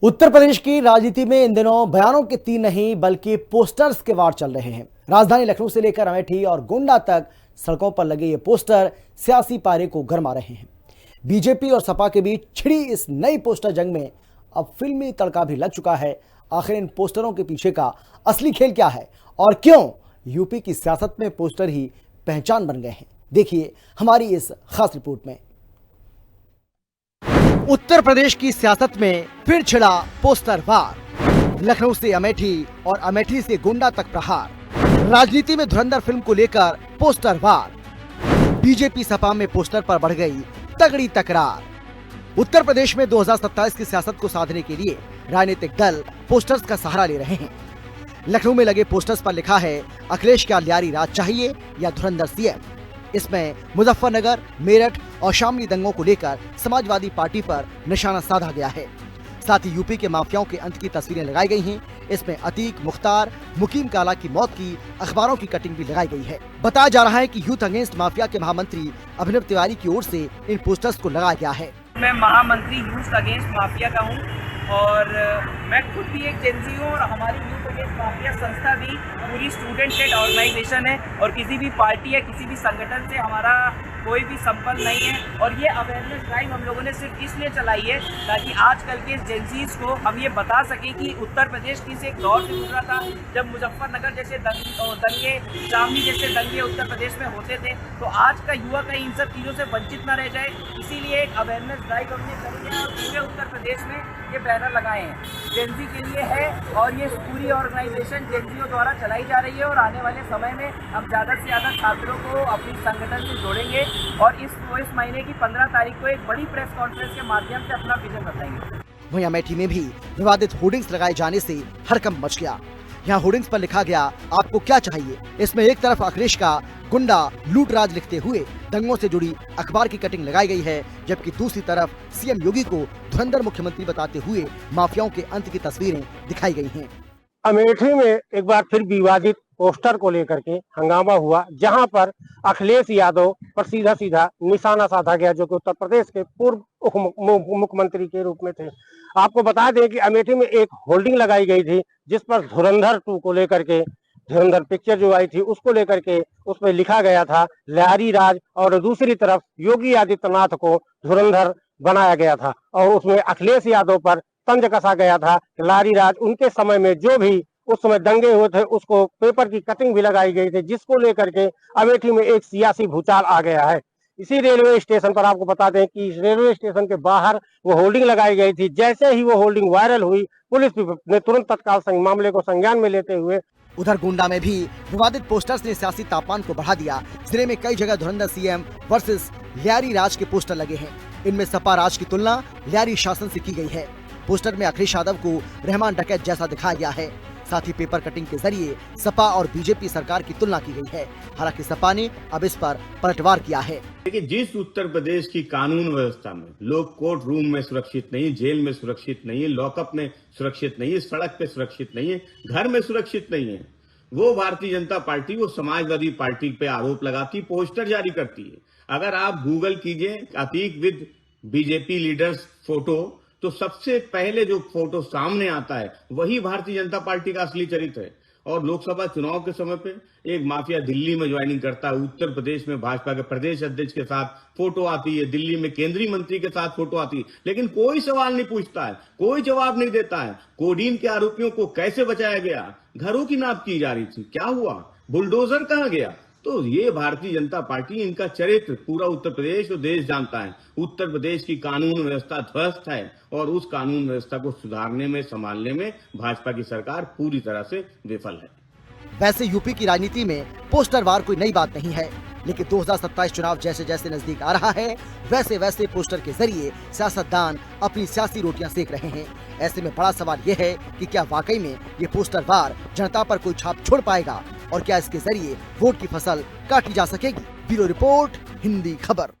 उत्तर प्रदेश की राजनीति में इन दिनों बयानों के तीर नहीं बल्कि पोस्टर्स के वार चल रहे हैं। राजधानी लखनऊ से लेकर अमेठी और गोंडा तक सड़कों पर लगे ये पोस्टर सियासी पारे को गरमा रहे हैं। बीजेपी और सपा के बीच छिड़ी इस नई पोस्टर जंग में अब फिल्मी तड़का भी लग चुका है। आखिर इन पोस्टरों के पीछे का असली खेल क्या है और क्यों यूपी की सियासत में पोस्टर ही पहचान बन गए हैं, देखिए हमारी इस खास रिपोर्ट में। उत्तर प्रदेश की सियासत में फिर छिड़ा पोस्टर वार। लखनऊ से अमेठी और अमेठी से गोंडा तक प्रहार। राजनीति में धुरंधर फिल्म को लेकर पोस्टर वार। बीजेपी सपा में पोस्टर पर बढ़ गई तगड़ी तकरार। उत्तर प्रदेश में 2027 की सियासत को साधने के लिए राजनीतिक दल पोस्टर्स का सहारा ले रहे हैं। लखनऊ में लगे पोस्टर्स पर लिखा है, अखिलेश का लियारी राज चाहिए या धुरंधर सीएम। इसमें मुजफ्फरनगर, मेरठ और शामली दंगों को लेकर समाजवादी पार्टी पर निशाना साधा गया है। साथ ही यूपी के माफियाओं के अंत की तस्वीरें लगाई गई हैं। इसमें अतीक, मुख्तार, मुकीम काला की मौत की अखबारों की कटिंग भी लगाई गई है। बताया जा रहा है कि यूथ अगेंस्ट माफिया के महामंत्री अभिनव तिवारी की ओर से इन पोस्टर्स को लगाया गया है। मैं महामंत्री यूथ अगेंस्ट माफिया का हूँ और मैं खुद भी एक जेनजी हूँ और हमारी यूथ अगेंस्ट माफिया संस्था भी पूरी स्टूडेंट लेड ऑर्गेनाइजेशन है और किसी भी पार्टी या किसी भी संगठन से हमारा कोई भी संपर्क नहीं है। और ये अवेयरनेस ड्राइव हम लोगों ने सिर्फ इसलिए चलाई है ताकि आजकल के जेनजीज को हम ये बता सकें कि उत्तर प्रदेश की से एक दौर से गुजरा था जब मुजफ्फरनगर जैसे दंगे, शामली जैसे दंगे उत्तर प्रदेश में होते थे। तो आज का युवा कहीं इन सब चीज़ों से वंचित न रह जाए, इसीलिए एक अवेयरनेस ड्राइव हमने करी है और पूरे उत्तर प्रदेश में ये बैनर लगाए हैं। जेनजी के लिए है और ये पूरी ऑर्गेनाइजेशन जेनजीओ द्वारा चलाई जा रही है और आने वाले समय में हम ज़्यादा से ज़्यादा छात्रों को अपनी संगठन से जोड़ेंगे और इस महीने की 15 तारीख को एक बड़ी प्रेस कॉन्फ्रेंस के माध्यम से अपना विजन बताएंगे। वहीं अमेठी में भी विवादित होर्डिंग्स लगाए जाने से हड़कंप मच गया। यहाँ होर्डिंग्स पर लिखा गया, आपको क्या चाहिए। इसमें एक तरफ अखिलेश का गुंडा लूट राज लिखते हुए दंगों से जुड़ी अखबार की कटिंग लगाई गई है, जबकि दूसरी तरफ सीएम योगी को धुरंधर मुख्यमंत्री बताते हुए माफियाओं के अंत की तस्वीरें दिखाई गई हैं। अमेठी में एक बार फिर विवादित पोस्टर को लेकर के हंगामा हुआ, जहां पर अखिलेश यादव पर सीधा सीधा निशाना साधा गया, जो कि उत्तर प्रदेश के पूर्व मुख्यमंत्री के रूप में थे। आपको बता दें कि अमेठी में एक होल्डिंग लगाई गई थी जिस पर धुरंधर 2 को लेकर के, धुरंधर पिक्चर जो आई थी उसको लेकर के उसमें लिखा गया था लियारी राज, और दूसरी तरफ योगी आदित्यनाथ को धुरंधर बनाया गया था और उसमें अखिलेश यादव पर तंज कसा गया था। लियारी राज उनके समय में जो भी उस समय दंगे हुए थे उसको पेपर की कटिंग भी लगाई गई थी, जिसको लेकर के अमेठी में एक सियासी भूचाल आ गया है। इसी रेलवे स्टेशन पर आपको बता दें कि इस रेलवे स्टेशन के बाहर वो होल्डिंग लगाई गई थी। जैसे ही वो होल्डिंग वायरल हुई, पुलिस ने तुरंत तत्काल मामले को संज्ञान में लेते हुए। उधर गोंडा में भी विवादित पोस्टर्स ने सियासी तापमान को बढ़ा दिया। जिले में कई जगह धुरंधर सीएम वर्सेस लियारी राज के पोस्टर लगे हैं। इनमें सपा राज की तुलना लियारी शासन से की गई है। पोस्टर में अखिलेश यादव को रहमान डकैत जैसा दिखाया गया है। साथ ही पेपर कटिंग के जरिए सपा और बीजेपी सरकार की तुलना की गई है। हालांकि सपा ने अब इस पर पलटवार किया है। लेकिन जिस उत्तर प्रदेश की कानून व्यवस्था में लोग कोर्ट रूम में सुरक्षित नहीं, जेल में सुरक्षित नहीं है, लॉकअप में सुरक्षित नहीं है, सड़क पे सुरक्षित नहीं है, घर में सुरक्षित नहीं है, वो भारतीय जनता पार्टी, वो समाजवादी पार्टी पे आरोप लगाती, पोस्टर जारी करती है। अगर आप गूगल कीजिए Atiq with BJP leaders photo, तो सबसे पहले जो फोटो सामने आता है वही भारतीय जनता पार्टी का असली चरित्र है। और लोकसभा चुनाव के समय पे एक माफिया दिल्ली में ज्वाइनिंग करता है, उत्तर प्रदेश में भाजपा के प्रदेश अध्यक्ष के साथ फोटो आती है, दिल्ली में केंद्रीय मंत्री के साथ फोटो आती है, लेकिन कोई सवाल नहीं पूछता है, कोई जवाब नहीं देता है। कोडीन के आरोपियों को कैसे बचाया गया, घरों की नाप की जा रही थी, क्या हुआ, बुलडोजर कहां गया। तो ये भारतीय जनता पार्टी, इनका चरित्र पूरा उत्तर प्रदेश और देश जानता है। उत्तर प्रदेश की कानून व्यवस्था ध्वस्त है और उस कानून व्यवस्था को सुधारने में, संभालने में भाजपा की सरकार पूरी तरह से विफल है। वैसे यूपी की राजनीति में पोस्टर वार कोई नई बात नहीं है, लेकिन 2027 चुनाव जैसे जैसे नजदीक आ रहा है, वैसे वैसे पोस्टर के जरिए सियासतदान अपनी सियासी रोटियां सेक रहे हैं। ऐसे में बड़ा सवाल यह है कि क्या वाकई में ये पोस्टर वार जनता पर कोई छाप छोड़ पाएगा और क्या इसके जरिए वोट की फसल काटी जा सकेगी। ब्यूरो रिपोर्ट, हिंदी खबर।